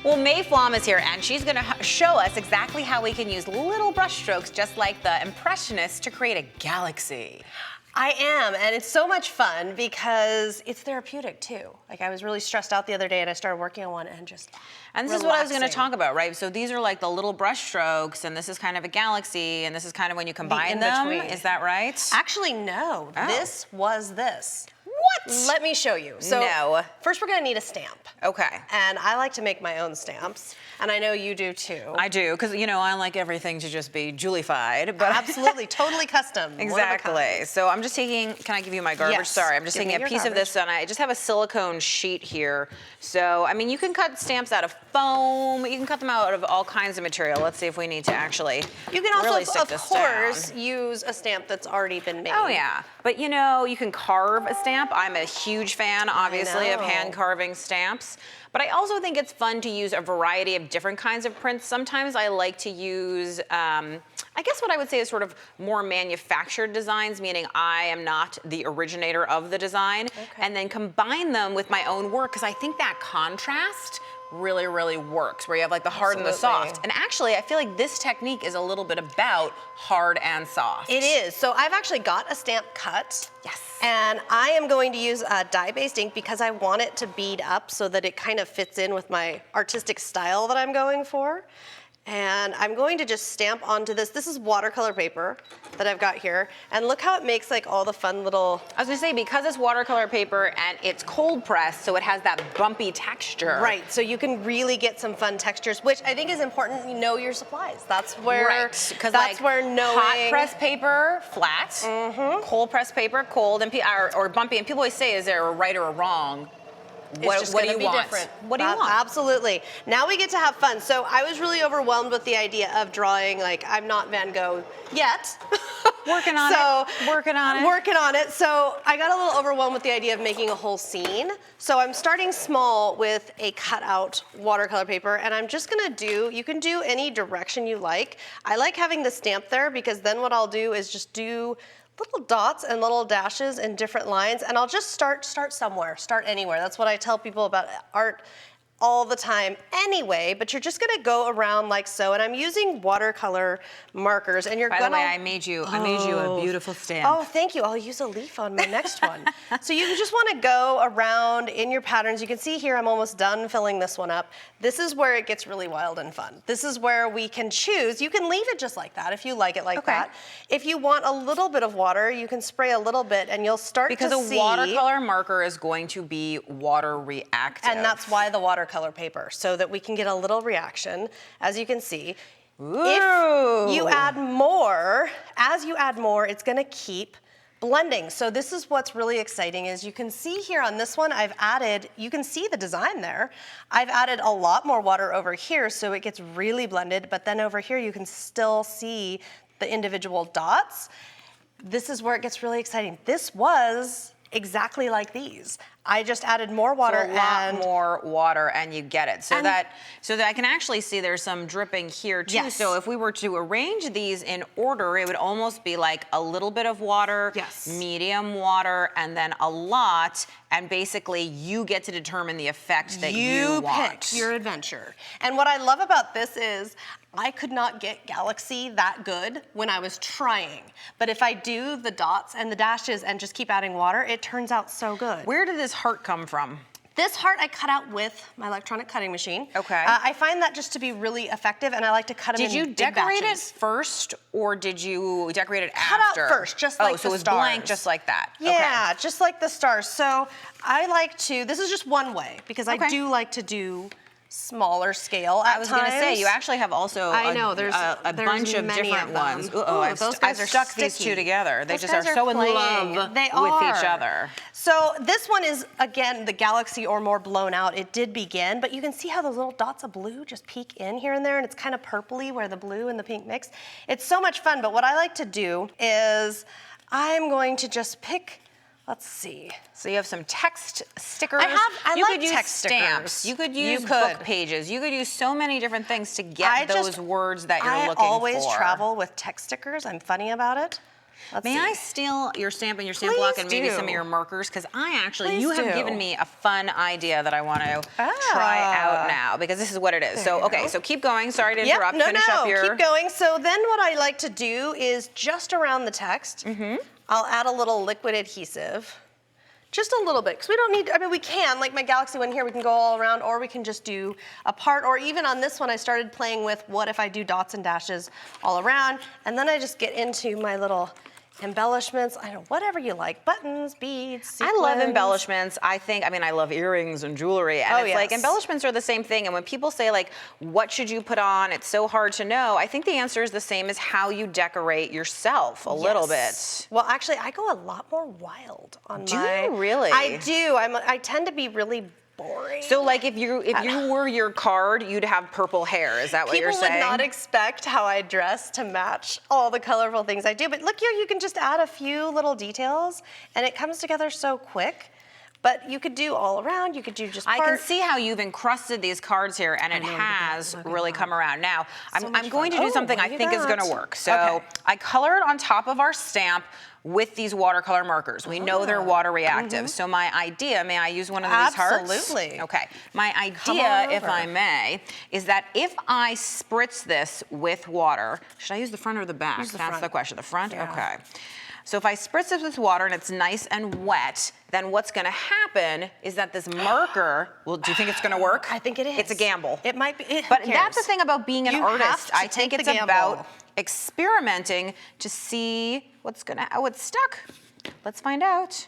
Well, May Flaum is here, and she's going to show us exactly how we can use little brush strokes, just like the Impressionists, to create a galaxy. I am, and it's so much fun because it's therapeutic too. Like, I was really stressed out the other day and I started working on one and just And this is what I was going to talk about, right? So these are like the little brush strokes, and this is kind of a galaxy, and this is kind of when you combine them. Is that right? Actually, no. Oh. This was this. What? Let me show you. So No. first we're gonna need a stamp. Okay. And I like to make my own stamps, and I know you do too. I do, because you know I like everything to just be Julie-fied, but Absolutely, totally custom. exactly. So I'm just taking. Can I give you my garbage? Yes, Sorry, I'm just give me taking a your piece of garbage. this, and I just have a silicone sheet here. So I mean, you can cut stamps out of foam. You can cut them out of all kinds of material. Let's see if we need to actually. You can also, really stick of this course, down. use a stamp that's already been made. Oh yeah, but you know, you can carve a stamp. I'm a huge fan, obviously, of know. hand carving stamps. But I also think it's fun to use a variety of different kinds of prints. Sometimes I like to use, I guess what I would say is sort of more manufactured designs, meaning I am not the originator of the design, and then combine them with my own work, because I think that contrast really, really works, where you have like the hard and the soft. And actually, I feel like this technique is a little bit about hard and soft. It is. So I've actually got a stamp cut. Yes. And I am going to use dye-based ink because I want it to bead up so that it kind of fits in with my artistic style that I'm going for. And I'm going to just stamp onto this. This is watercolor paper that I've got here. And look how it makes like all the fun little... I was gonna say, because it's watercolor paper and it's cold pressed, so it has that bumpy texture. Right, so you can really get some fun textures, which I think is important. You know your supplies. That's where, because that's like where knowing... hot press paper, flat, cold press paper, cold, and or bumpy. And people always say, is there a right or a wrong? What do you want? Different. What do you want? Absolutely. Now we get to have fun. So I was really overwhelmed with the idea of drawing, like, I'm not Van Gogh yet. Working on it. Working on it. Working on it. So I got a little overwhelmed with the idea of making a whole scene. So I'm starting small with a cutout watercolor paper, and I'm just gonna do, you can do any direction you like. I like having the stamp there because then what I'll do is just do little dots and little dashes in different lines, and I'll just start somewhere, start anywhere. That's what I tell people about art all the time anyway, but you're just gonna go around like so, and I'm using watercolor markers, and you're By gonna... the way, I made you a beautiful stamp. Oh, thank you. I'll use a leaf on my next one. So you just wanna go around in your patterns. You can see here I'm almost done filling this one up. This is where it gets really wild and fun. This is where we can choose. You can leave it just like that if you like it like that. If you want a little bit of water, you can spray a little bit, and you'll start to see... Because a watercolor marker is going to be water reactive. And that's why the watercolor paper, so that we can get a little reaction, as you can see. Ooh. If you add more, as you add more, it's gonna keep blending. So this is what's really exciting is you can see here on this one, I've added, you can see the design there. I've added a lot more water over here, so it gets really blended, but then over here you can still see the individual dots. This is where it gets really exciting. This was exactly like these. I just added more water, so a lot more water, and you get it. So that I can actually see there's some dripping here too. Yes. So if we were to arrange these in order, it would almost be like a little bit of water, medium water, and then a lot. And basically, you get to determine the effect that you want. Pick your adventure. And what I love about this is I could not get Galaxy that good when I was trying. But if I do the dots and the dashes and just keep adding water, it turns out so good. Where did this heart come from? This heart I cut out with my electronic cutting machine. Okay. I find that just to be really effective, and I like to cut them in big batches. Did you decorate it first, or did you decorate it cut after? Cut out first, just like the stars. Oh, so it was blank just like that. Yeah, just like the stars. So I like to, this is just one way, because I do like to do smaller scale at times. I was going to say, you actually have also there's a bunch of different ones. Those guys are stuck sticky. these two together. They just are guys so in playing. love They with are. each other. So this one is, again, the Galaxy or more blown out. It did begin, but you can see how those little dots of blue just peek in here and there, and it's kind of purpley where the blue and the pink mix. It's so much fun, but what I like to do is I'm going to just pick, let's see. So you have some text stickers. I you like could use text stamps. stickers. You could use book pages. You could use so many different things to get those words that you're looking for. I always travel with text stickers. I'm funny about it. May I steal your stamp and your stamp block and maybe some of your markers? Because you have given me a fun idea that I want to try out now. now because this is what it is. There So, you okay, go. so keep going. Sorry to Yep, interrupt. no, Finish up your... keep going. So then what I like to do is just around the text, I'll add a little liquid adhesive. Just a little bit, because we don't need, I mean, we can, like my Galaxy one here, we can go all around, or we can just do a part, or even on this one, I started playing with what if I do dots and dashes all around, and then I just get into my little embellishments, I don't know, whatever you like, buttons, beads, sequins. I love embellishments. I love earrings and jewelry. And it's like embellishments are the same thing. And when people say like, what should you put on? It's so hard to know. I think the answer is the same as how you decorate yourself a little bit. Well, actually, I go a lot more wild on Do you really? I do. I tend to be really boring. So like if you were your card, you'd have purple hair. Is that what you're saying? People would not expect how I dress to match all the colorful things I do. But look here, you can just add a few little details and it comes together so quick. But you could do all around, you could do just part. I can see how you've encrusted these cards here and it has really come around. Now, I'm going to do something I think is gonna work. So I colored on top of our stamp with these watercolor markers. We know they're water reactive. So my idea, may I use one of these hearts? Absolutely. Okay, my idea, if I may, is that if I spritz this with water, should I use the front or the back? Use the That's front. the question, the front? Yeah. Okay. So if I spritz this with water and it's nice and wet, then what's gonna happen is that this marker, well, do you think it's gonna work? I think it is. It's a gamble. It might be. But that's the thing about being an You have artist. to I think take it's the gamble. about experimenting to see oh, it's stuck. Let's find out.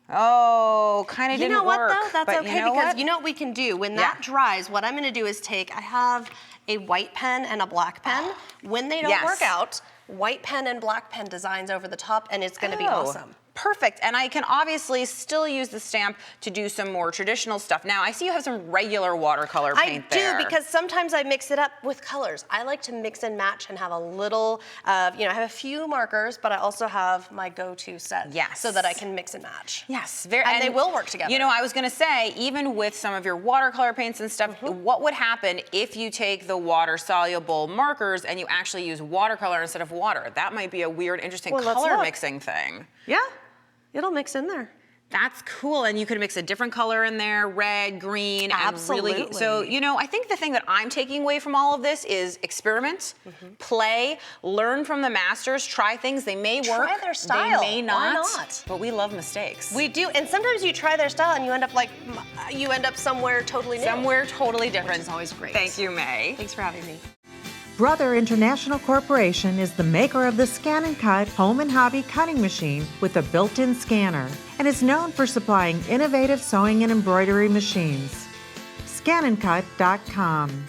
Oh, kind of didn't work. You know what though? That's but okay you know because what? you know what we can do? When that dries, what I'm gonna do is I have a white pen and a black pen. When they don't work out, white pen and black pen designs over the top and it's gonna be awesome. Perfect, and I can obviously still use the stamp to do some more traditional stuff. Now, I see you have some regular watercolor paint there. I do, because sometimes I mix it up with colors. I like to mix and match and have a little, I have a few markers, but I also have my go-to set. Yes. So that I can mix and match. Yes, and they will work together. You know, I was gonna say, even with some of your watercolor paints and stuff, what would happen if you take the water-soluble markers and you actually use watercolor instead of water? That might be a weird, interesting color mixing thing. Yeah, it'll mix in there. That's cool, and you could mix a different color in there, red, green, Absolutely. and really, so, you know, I think the thing that I'm taking away from all of this is experiment, play, learn from the masters, try things. They may work, Try their style. they may not, Why not? but we love mistakes. We do, and sometimes you try their style and you end up somewhere totally new. Somewhere totally different. Which is always great. Thank you, May. Thanks for having me. Brother International Corporation is the maker of the Scan and Cut home and hobby cutting machine with a built-in scanner and is known for supplying innovative sewing and embroidery machines. ScanandCut.com.